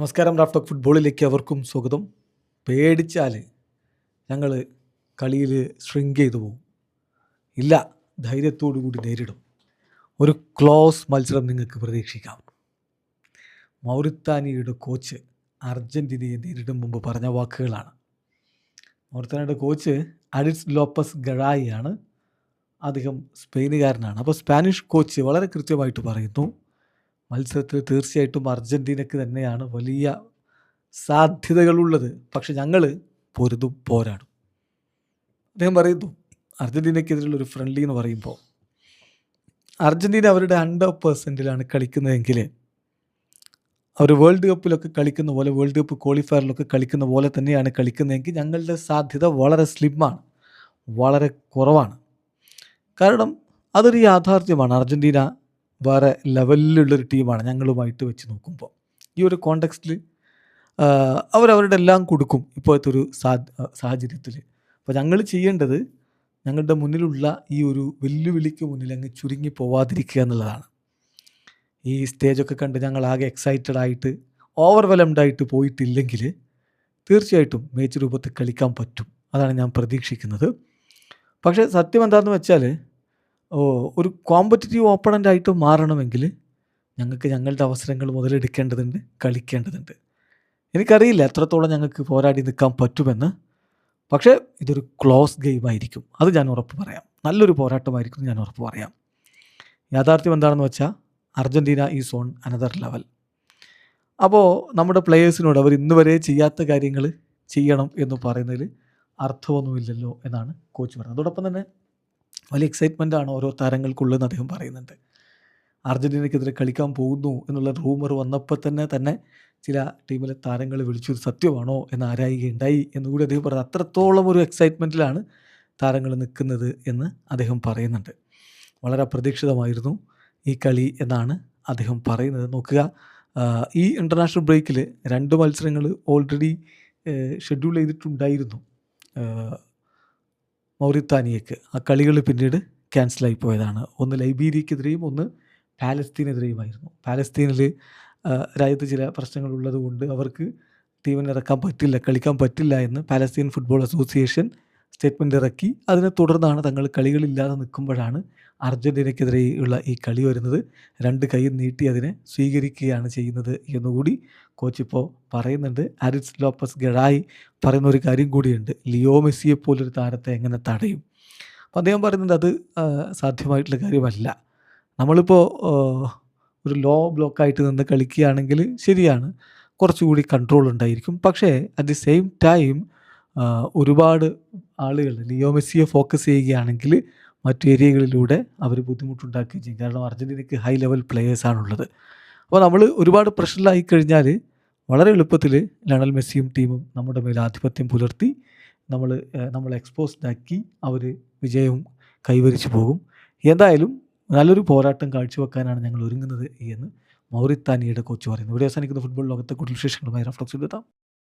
നമസ്കാരം. Raf talk ഫുട്ബോളിലേക്ക് അവർക്കും സ്വാഗതം. പേടിച്ചാൽ ഞങ്ങൾ കളിയിൽ ഷ്രിങ്ക് ചെയ്തു പോകും. ഇല്ല, ധൈര്യത്തോടു കൂടി നേരിടും. ഒരു ക്ലോസ് മത്സരം നിങ്ങൾക്ക് പ്രതീക്ഷിക്കാം. മൗറിത്താനിയയുടെ കോച്ച് അർജൻറ്റീനയെ നേരിടും മുമ്പ് പറഞ്ഞ വാക്കുകളാണ്. മൗറിത്താനിയയുടെ കോച്ച് അഡിറ്റ്സ് ലോപ്പസ് ഗഴായിയാണ്. അദ്ദേഹം സ്പെയിനുകാരനാണ്. അപ്പോൾ സ്പാനിഷ് കോച്ച് വളരെ കൃത്യമായിട്ട് പറയുന്നു, മത്സരത്തിൽ തീർച്ചയായിട്ടും അർജൻറ്റീനയ്ക്ക് തന്നെയാണ് വലിയ സാധ്യതകളുള്ളത്. പക്ഷെ ഞങ്ങൾ പൊരുതും, പോരാടും. അദ്ദേഹം പറയുന്നു, അർജൻറ്റീനയ്ക്കെതിരെയുള്ളൊരു ഫ്രണ്ട്ലി എന്ന് പറയുമ്പോൾ അർജൻറ്റീന അവരുടെ 100% കളിക്കുന്നതെങ്കിൽ അവർ വേൾഡ് കപ്പിലൊക്കെ കളിക്കുന്ന പോലെ, വേൾഡ് കപ്പ് ക്വാളിഫയറിലൊക്കെ കളിക്കുന്ന പോലെ തന്നെയാണ് കളിക്കുന്നതെങ്കിൽ ഞങ്ങളുടെ സാധ്യത വളരെ സ്ലിമ്മാണ്, വളരെ കുറവാണ്. കാരണം അതൊരു യാഥാർത്ഥ്യമാണ്. അർജൻറ്റീന വേറെ ലെവലിലുള്ളൊരു ടീമാണ് ഞങ്ങളുമായിട്ട് വെച്ച് നോക്കുമ്പോൾ. ഈ ഒരു കോണ്ടെക്സ്റ്റിൽ അവരവരുടെ എല്ലാം കൊടുക്കും ഇപ്പോഴത്തെ ഒരു സാഹചര്യത്തിൽ. അപ്പോൾ ഞങ്ങൾ ചെയ്യേണ്ടത് ഞങ്ങളുടെ മുന്നിലുള്ള ഈ ഒരു വെല്ലുവിളിക്ക് മുന്നിൽ അങ്ങ് ചുരുങ്ങി പോവാതിരിക്കുക എന്നുള്ളതാണ്. ഈ സ്റ്റേജൊക്കെ കണ്ട് ഞങ്ങൾ ആകെ എക്സൈറ്റഡ് ആയിട്ട് ഓവർവെലംഡായിട്ട് പോയിട്ടില്ലെങ്കിൽ തീർച്ചയായിട്ടും മേച്ച് രൂപത്തിൽ കളിക്കാൻ പറ്റും. അതാണ് ഞാൻ പ്രതീക്ഷിക്കുന്നത്. പക്ഷേ സത്യം എന്താണെന്ന് വെച്ചാൽ, ഒരു കോമ്പറ്റിറ്റീവ് ഓപ്പണൻ്റായിട്ട് മാറണമെങ്കിൽ ഞങ്ങൾക്ക് ഞങ്ങളുടെ അവസരങ്ങൾ മുതലെടുക്കേണ്ടതുണ്ട്, കളിക്കേണ്ടതുണ്ട്. എനിക്കറിയില്ല എത്രത്തോളം ഞങ്ങൾക്ക് പോരാടി നിൽക്കാൻ പറ്റുമെന്ന്. പക്ഷേ ഇതൊരു ക്ലോസ് ഗെയിമായിരിക്കും, അത് ഞാൻ ഉറപ്പ് പറയാം. നല്ലൊരു പോരാട്ടമായിരിക്കും, ഞാൻ ഉറപ്പ് പറയാം. യാഥാർത്ഥ്യം എന്താണെന്ന് വെച്ചാൽ Argentina is on another level. അപ്പോൾ നമ്മുടെ പ്ലെയേഴ്സിനോട് അവർ ഇന്ന് വരെ ചെയ്യാത്ത കാര്യങ്ങൾ ചെയ്യണം എന്ന് പറയുന്നതിൽ അർത്ഥമൊന്നുമില്ലല്ലോ എന്നാണ് കോച്ച് പറയുന്നത്. അതോടൊപ്പം തന്നെ വലിയ എക്സൈറ്റ്മെൻറ്റാണ് ഓരോ താരങ്ങൾക്കുള്ളതെന്ന് അദ്ദേഹം പറയുന്നുണ്ട്. അർജൻറ്റീനയ്ക്കെതിരെ കളിക്കാൻ പോകുന്നു എന്നുള്ള റൂമർ വന്നപ്പോൾ തന്നെ ചില ടീമിലെ താരങ്ങൾ വിളിച്ചു, സത്യമാണോ എന്ന് ആരായുകയുണ്ടായി എന്നുകൂടി അദ്ദേഹം പറയുന്നത്. അത്രത്തോളം ഒരു എക്സൈറ്റ്മെൻറ്റിലാണ് താരങ്ങൾ നിൽക്കുന്നത് എന്ന് അദ്ദേഹം പറയുന്നുണ്ട്. വളരെ അപ്രതീക്ഷിതമായിരുന്നു ഈ കളി എന്നാണ് അദ്ദേഹം പറയുന്നത്. നോക്കുക, ഈ ഇൻ്റർനാഷണൽ ബ്രേക്കിൽ 2 മത്സരങ്ങൾ ഓൾറെഡി ഷെഡ്യൂൾ ചെയ്തിട്ടുണ്ടായിരുന്നു മൗറിത്താനിയക്ക്. ആ കളികൾ പിന്നീട് ക്യാൻസലായി പോയതാണ്. ഒന്ന് ലൈബീരിയക്കെതിരെയും ഒന്ന് പാലസ്തീനെതിരെയുമായിരുന്നു. പാലസ്തീനിൽ രാജ്യത്ത് ചില പ്രശ്നങ്ങളുള്ളത് കൊണ്ട് അവർക്ക് ടീമിനെ ഇറക്കാൻ പറ്റില്ല, കളിക്കാൻ പറ്റില്ല എന്ന് പാലസ്തീൻ ഫുട്ബോൾ അസോസിയേഷൻ സ്റ്റേറ്റ്മെൻറ്റ് ഇറക്കി. അതിനെ തുടർന്നാണ് തങ്ങൾ കളികളില്ലാതെ നിൽക്കുമ്പോഴാണ് അർജൻറ്റീനയ്ക്കെതിരെയുള്ള ഈ കളി വരുന്നത്. 2 കൈയും നീട്ടി അതിനെ സ്വീകരിക്കുകയാണ് ചെയ്യുന്നത് എന്നുകൂടി കോച്ച് ഇപ്പോൾ പറയുന്നുണ്ട്. അഡിറ്റ്സ് ലോപ്പസ് ഗഴായി പറയുന്ന ഒരു കാര്യം കൂടിയുണ്ട്, ലിയോ മെസ്സിയെ പോലൊരു താരത്തെ എങ്ങനെ തടയും. അപ്പോൾ അദ്ദേഹം പറയുന്നുണ്ട് അത് സാധ്യമായിട്ടുള്ള കാര്യമല്ല. നമ്മളിപ്പോൾ ഒരു ലോ ബ്ലോക്കായിട്ട് നിന്ന് കളിക്കുകയാണെങ്കിൽ ശരിയാണ്, കുറച്ചുകൂടി കൺട്രോൾ ഉണ്ടായിരിക്കും. പക്ഷേ അറ്റ് ദി സെയിം ടൈം ഒരുപാട് ആളുകൾ ലിയോ മെസ്സിയെ ഫോക്കസ് ചെയ്യുകയാണെങ്കിൽ മറ്റു ഏരിയകളിലൂടെ അവർ ബുദ്ധിമുട്ടുണ്ടാക്കുകയും ചെയ്യും. കാരണം അർജൻറ്റീനയ്ക്ക് ഹൈ ലെവൽ പ്ലെയേഴ്സാണുള്ളത്. അപ്പോൾ നമ്മൾ ഒരുപാട് പ്രഷറിലായി കഴിഞ്ഞാൽ വളരെ എളുപ്പത്തിൽ ലയണൽ മെസ്സിയും ടീമും നമ്മുടെ മേൽ ആധിപത്യം പുലർത്തി നമ്മൾ എക്സ്പോസ്ഡ് ആക്കി അവർ വിജയവും കൈവരിച്ചു പോകും. എന്തായാലും നല്ലൊരു പോരാട്ടം കാഴ്ചവെക്കാനാണ് ഞങ്ങൾ ഒരുങ്ങുന്നത് എന്ന് മൗറിത്താനിയയുടെ കോച്ച് പറയുന്നു. ഇവിടെ അവസാനിക്കുന്ന ഫുട്ബോൾ ലോകത്തെ കൂടുതൽ വിശേഷങ്ങളുമായി റാഫ് ടോക്സിൽ എത്താം.